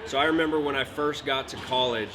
So I remember when I first got to college,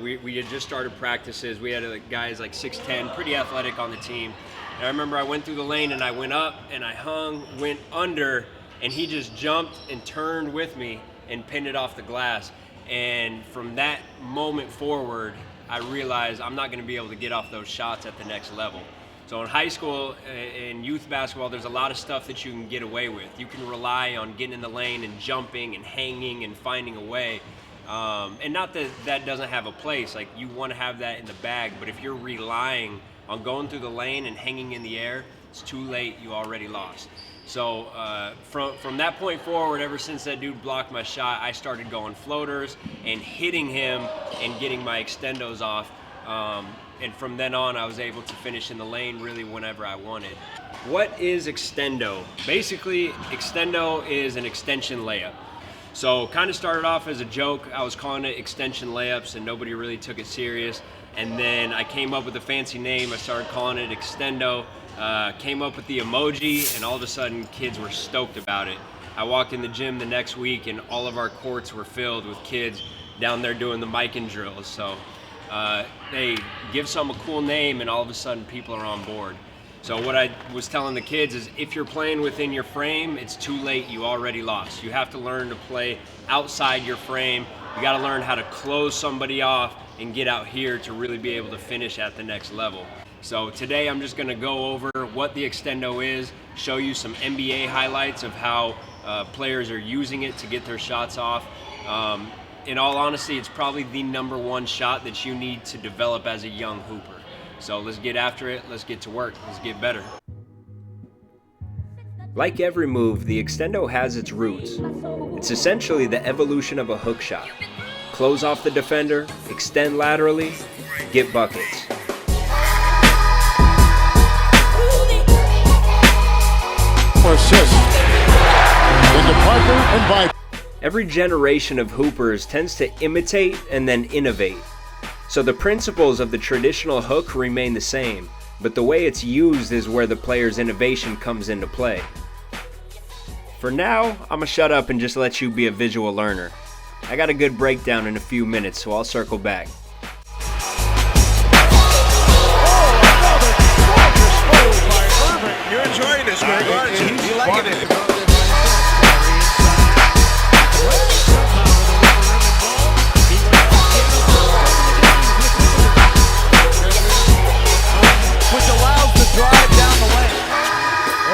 we had just started practices. We had guys like 6'10", pretty athletic on the team. And I remember I went through the lane and I went up and I hung, went under, and he just jumped and turned with me and pinned it off the glass. And from that moment forward, I realized I'm not going to be able to get off those shots at the next level. So in high school and youth basketball, there's a lot of stuff that you can get away with. You can rely on getting in the lane and jumping and hanging and finding a way. And not that that doesn't have a place, like you want to have that in the bag, but if you're relying on going through the lane and hanging in the air, it's too late, you already lost. So from that point forward, ever since that dude blocked my shot, I started going floaters and hitting him and getting my extendos off. And from then on, I was able to finish in the lane really whenever I wanted. What is Extendo? Basically, Extendo is an extension layup. So kind of started off as a joke. I was calling it extension layups and nobody really took it serious. And then I came up with a fancy name. I started calling it Extendo. Came up with the emoji, and all of a sudden kids were stoked about it. I walked in the gym the next week and all of our courts were filled with kids down there doing the micing drills. So they give some a cool name and all of a sudden people are on board. So what I was telling the kids is if you're playing within your frame, it's too late, you already lost. You have to learn to play outside your frame. You got to learn how to close somebody off and get out here to really be able to finish at the next level. So today I'm just going to go over what the Extendo is, show you some NBA highlights of how players are using it to get their shots off. In all honesty, it's probably the #1 shot that you need to develop as a young hooper. So let's get after it, let's get to work, let's get better. Like every move, the Extendo has its roots. It's essentially the evolution of a hook shot. Close off the defender, extend laterally, get buckets. Assist into Parker and Vibe. Every generation of hoopers tends to imitate and then innovate. So the principles of the traditional hook remain the same, but the way it's used is where the player's innovation comes into play. For now, I'ma shut up and just let you be a visual learner. I got a good breakdown in a few minutes, so I'll circle back. You're enjoying this, Greg, aren't you? You like it? Which allows the drive down the lane.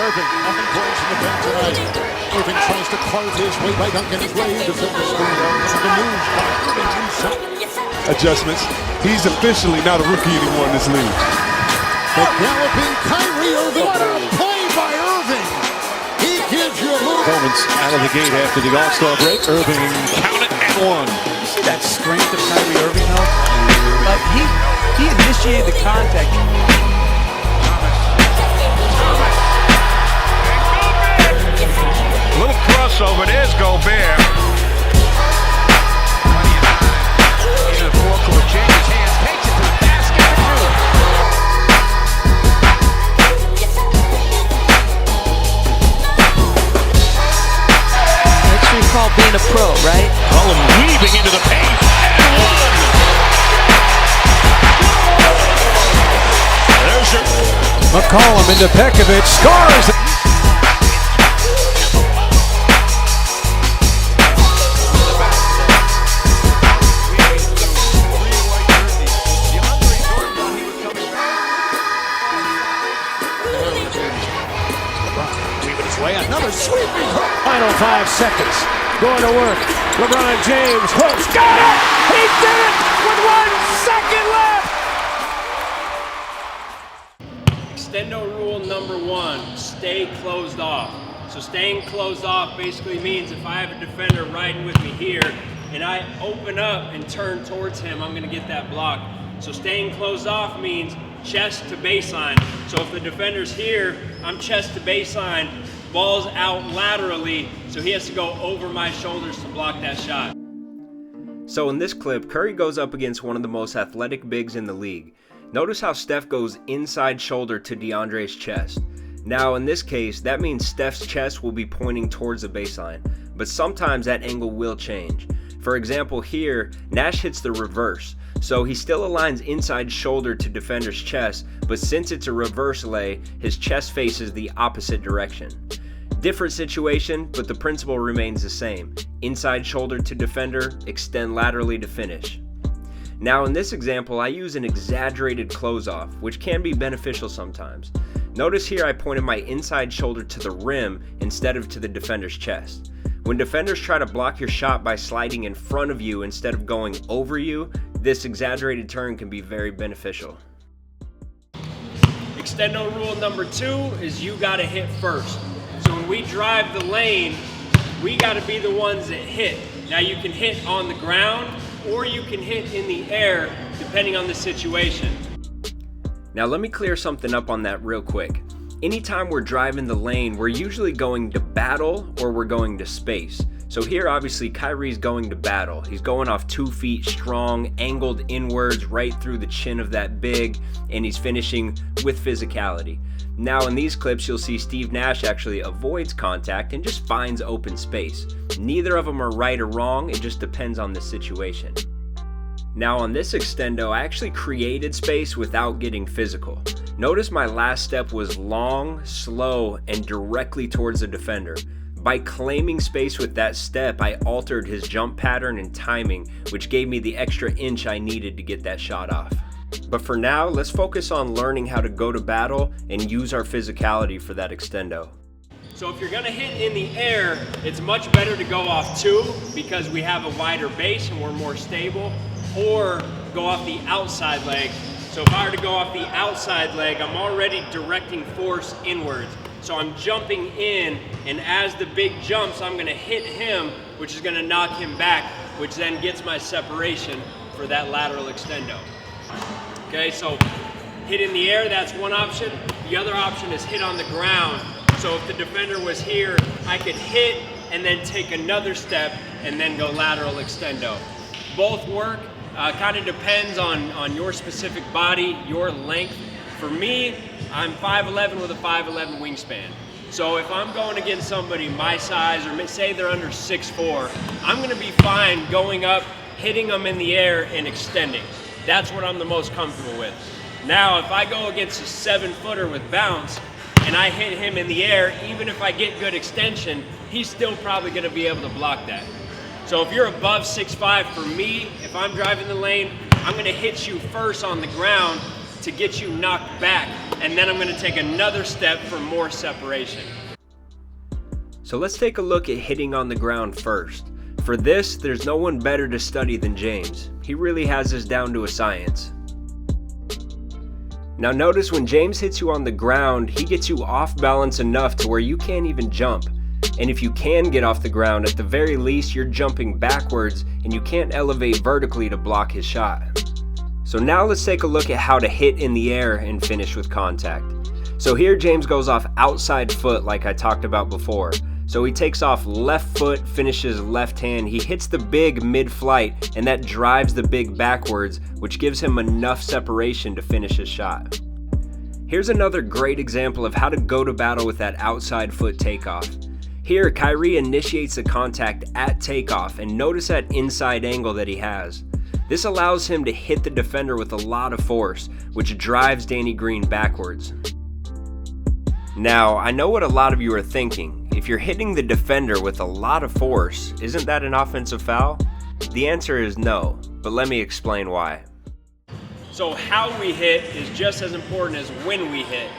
Irving, nothing points in the pen tonight. Irving tries to carve his way by Duncan. His way to the screen. The news by Irving. Adjustments. He's officially not a rookie anymore in this league. The galloping Kyrie Irving. What a play by Irving. He gives you a move. Performance out of the gate after the All-Star break. Irving count it and one. You see that strength of Kyrie Irving though? Like he initiated the contact. Little crossover, there's Gobert. In the forecourt, changes hands, takes it to the basket for two. That's what you call being a pro, right? Cullen weaving into the paint and one. There's your McCollum into Pekovic. Scores. Another sweeping hook. Final 5 seconds. Going to work. LeBron James hooks. Got it! He did it with 1 second left! Extendo rule #1, stay closed off. So staying closed off basically means if I have a defender riding with me here and I open up and turn towards him, I'm gonna get that block. So staying closed off means chest to baseline. So if the defender's here, I'm chest to baseline, ball's out laterally, so he has to go over my shoulders to block that shot. So in this clip, Curry goes up against one of the most athletic bigs in the league. Notice how Steph goes inside shoulder to DeAndre's chest. Now in this case, that means Steph's chest will be pointing towards the baseline, but sometimes that angle will change. For example, here, Nash hits the reverse, so he still aligns inside shoulder to defender's chest, but since it's a reverse lay, his chest faces the opposite direction. Different situation, but the principle remains the same. Inside shoulder to defender, extend laterally to finish. Now in this example, I use an exaggerated close-off, which can be beneficial sometimes. Notice here I pointed my inside shoulder to the rim instead of to the defender's chest. When defenders try to block your shot by sliding in front of you instead of going over you, this exaggerated turn can be very beneficial. Extendo rule number 2 is you gotta hit first. So when we drive the lane, we gotta be the ones that hit. Now you can hit on the ground or you can hit in the air depending on the situation. Now let me clear something up on that real quick. Anytime we're driving the lane, we're usually going to battle or we're going to space. So here obviously Kyrie's going to battle. He's going off 2 feet strong, angled inwards right through the chin of that big, and he's finishing with physicality. Now in these clips you'll see Steve Nash actually avoids contact and just finds open space. Neither of them are right or wrong, it just depends on the situation. Now on this extendo, I actually created space without getting physical. Notice my last step was long, slow, and directly towards the defender. By claiming space with that step, I altered his jump pattern and timing, which gave me the extra inch I needed to get that shot off. But for now, let's focus on learning how to go to battle and use our physicality for that extendo. So if you're gonna hit in the air, it's much better to go off 2 because we have a wider base and we're more stable, or go off the outside leg. So if I were to go off the outside leg, I'm already directing force inwards. So I'm jumping in, and as the big jumps, I'm gonna hit him, which is gonna knock him back, which then gets my separation for that lateral extendo. Okay, so hit in the air, that's one option. The other option is hit on the ground. So if the defender was here, I could hit and then take another step and then go lateral extendo. Both work. Kind of depends on your specific body, your length. For me, I'm 5'11" with a 5'11" wingspan. So if I'm going against somebody my size, or say they're under 6'4", I'm gonna be fine going up, hitting them in the air and extending. That's what I'm the most comfortable with. Now, if I go against a 7-footer with bounce and I hit him in the air, even if I get good extension, he's still probably gonna be able to block that. So if you're above 6'5", for me, if I'm driving the lane, I'm gonna hit you first on the ground to get you knocked back, and then I'm gonna take another step for more separation. So let's take a look at hitting on the ground first. For this, there's no one better to study than James. He really has this down to a science. Now notice when James hits you on the ground, he gets you off balance enough to where you can't even jump. And if you can get off the ground, at the very least you're jumping backwards and you can't elevate vertically to block his shot. So now let's take a look at how to hit in the air and finish with contact. So here James goes off outside foot like I talked about before. So he takes off left foot, finishes left hand, he hits the big mid-flight, and that drives the big backwards, which gives him enough separation to finish his shot. Here's another great example of how to go to battle with that outside foot takeoff. Here, Kyrie initiates the contact at takeoff, and notice that inside angle that he has. This allows him to hit the defender with a lot of force, which drives Danny Green backwards. Now, I know what a lot of you are thinking. If you're hitting the defender with a lot of force, isn't that an offensive foul? The answer is no, but let me explain why. So how we hit is just as important as when we hit.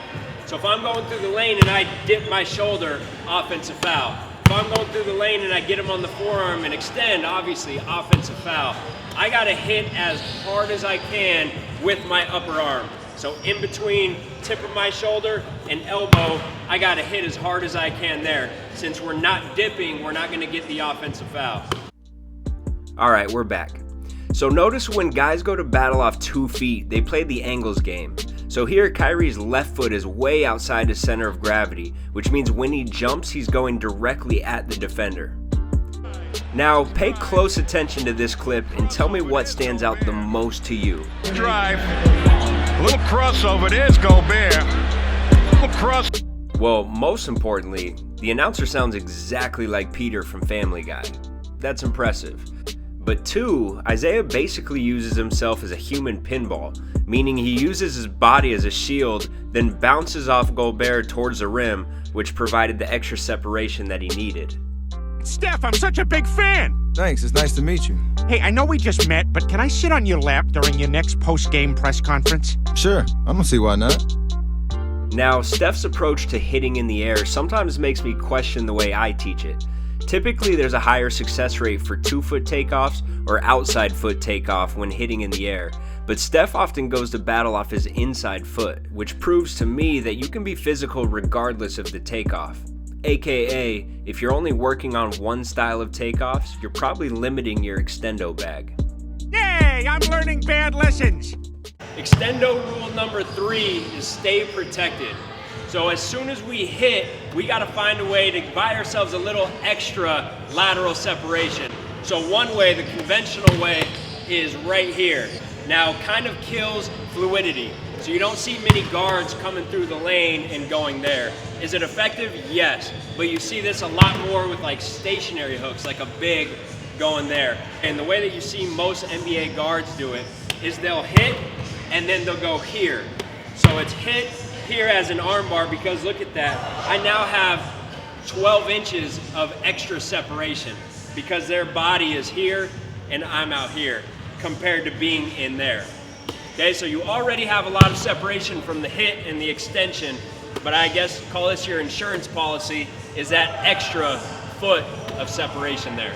So if I'm going through the lane and I dip my shoulder, offensive foul. If I'm going through the lane and I get him on the forearm and extend, obviously offensive foul. I gotta hit as hard as I can with my upper arm. So in between tip of my shoulder and elbow, I gotta hit as hard as I can there. Since we're not dipping, we're not gonna get the offensive foul. All right, we're back. So notice when guys go to battle off 2 feet, they play the angles game. So here, Kyrie's left foot is way outside his center of gravity, which means when he jumps, he's going directly at the defender. Now, pay close attention to this clip and tell me what stands out the most to you. Drive. A little crossover. There's Gobert. Little cross. Well, most importantly, the announcer sounds exactly like Peter from Family Guy. That's impressive. But 2, Isaiah basically uses himself as a human pinball, meaning he uses his body as a shield, then bounces off Gobert towards the rim, which provided the extra separation that he needed. Steph, I'm such a big fan. Thanks, it's nice to meet you. Hey, I know we just met, but can I sit on your lap during your next post-game press conference? Sure, I don't see why not. Now, Steph's approach to hitting in the air sometimes makes me question the way I teach it. Typically, there's a higher success rate for 2-foot takeoffs or outside foot takeoff when hitting in the air, but Steph often goes to battle off his inside foot, which proves to me that you can be physical regardless of the takeoff. AKA, if you're only working on one style of takeoffs, you're probably limiting your extendo bag. Yay, I'm learning bad lessons. Extendo rule number 3 is stay protected. So as soon as we hit, we got to find a way to buy ourselves a little extra lateral separation. So one way, the conventional way, is right here. Now, kind of kills fluidity. So you don't see many guards coming through the lane and going there. Is it effective? Yes. But you see this a lot more with like stationary hooks, like a big going there. And the way that you see most NBA guards do it is they'll hit and then they'll go here. So it's hit here as an arm bar, because look at that. I now have 12 inches of extra separation because their body is here and I'm out here compared to being in there. Okay, so you already have a lot of separation from the hit and the extension, but I guess call this your insurance policy, is that extra foot of separation there.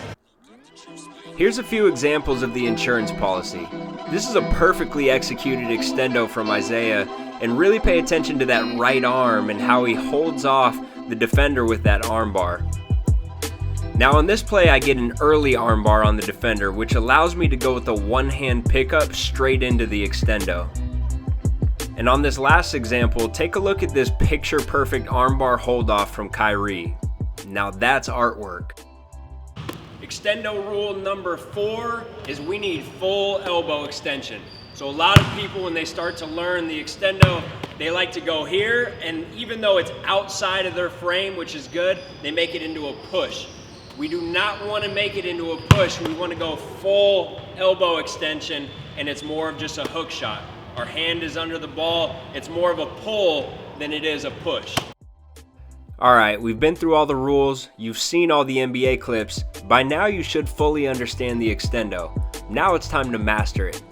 Here's a few examples of the insurance policy. This is a perfectly executed extendo from Isaiah, and really pay attention to that right arm and how he holds off the defender with that arm bar. Now on this play, I get an early arm bar on the defender, which allows me to go with a one-hand pickup straight into the extendo. And on this last example, take a look at this picture-perfect arm bar hold off from Kyrie. Now that's artwork. Extendo rule number 4 is we need full elbow extension. So a lot of people, when they start to learn the extendo, they like to go here, and even though it's outside of their frame, which is good, they make it into a push. We do not want to make it into a push. We want to go full elbow extension, and it's more of just a hook shot. Our hand is under the ball. It's more of a pull than it is a push. Alright, we've been through all the rules, you've seen all the NBA clips, by now you should fully understand the extendo. Now it's time to master it.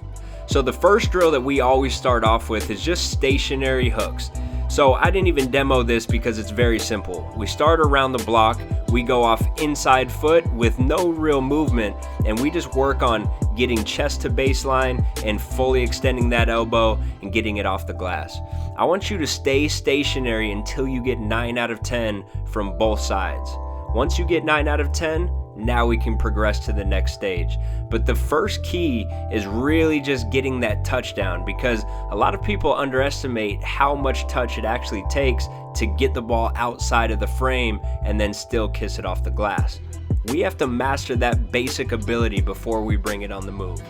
So the first drill that we always start off with is just stationary hooks. So I didn't even demo this because it's very simple. We start around the block, we go off inside foot with no real movement, and we just work on getting chest to baseline and fully extending that elbow and getting it off the glass. I want you to stay stationary until you get 9 out of 10 from both sides. Once you get 9 out of 10, now we can progress to the next stage. But the first key is really just getting that touchdown, because a lot of people underestimate how much touch it actually takes to get the ball outside of the frame and then still kiss it off the glass. We have to master that basic ability before we bring it on the move.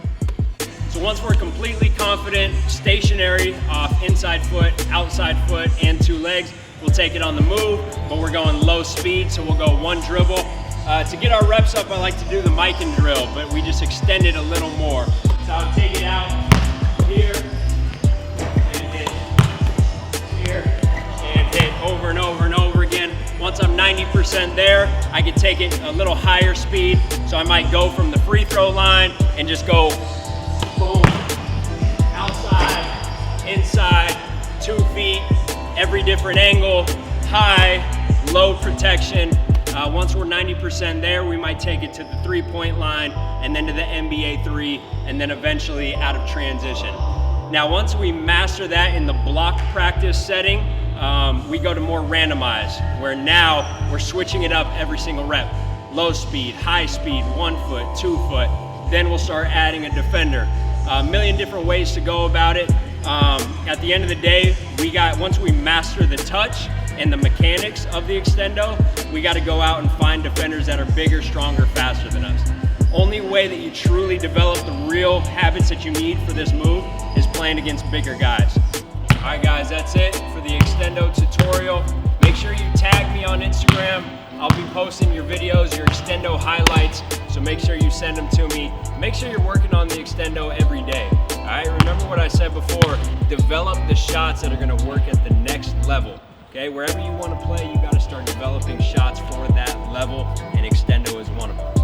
So once we're completely confident, stationary off inside foot, outside foot, and 2 legs, we'll take it on the move, but we're going low speed, so we'll go 1 dribble. To get our reps up, I like to do the Mikan drill, but we just extend it a little more. So I'll take it out here, and hit here, and hit over and over and over again. Once I'm 90% there, I can take it a little higher speed. So I might go from the free throw line and just go boom, outside, inside, 2 feet, every different angle, high, low protection. Once we're 90% there, we might take it to the 3-point line and then to the NBA 3, and then eventually out of transition. Now, once we master that in the block practice setting, we go to more randomized, where now we're switching it up every single rep. Low speed, high speed, 1 foot, 2 foot. Then we'll start adding a defender. A million different ways to go about it. At the end of the day, once we master the touch and the mechanics of the extendo, we got to go out and find defenders that are bigger, stronger, faster than us. Only way that you truly develop the real habits that you need for this move is playing against bigger guys. All right, guys, that's it for the extendo tutorial. Make sure you tag me on Instagram, I'll be posting your videos, your Extendo highlights, so make sure you send them to me. Make sure you're working on the Extendo every day. All right, remember what I said before, develop the shots that are gonna work at the next level. Okay, wherever you wanna play, you gotta start developing shots for that level, and Extendo is one of them.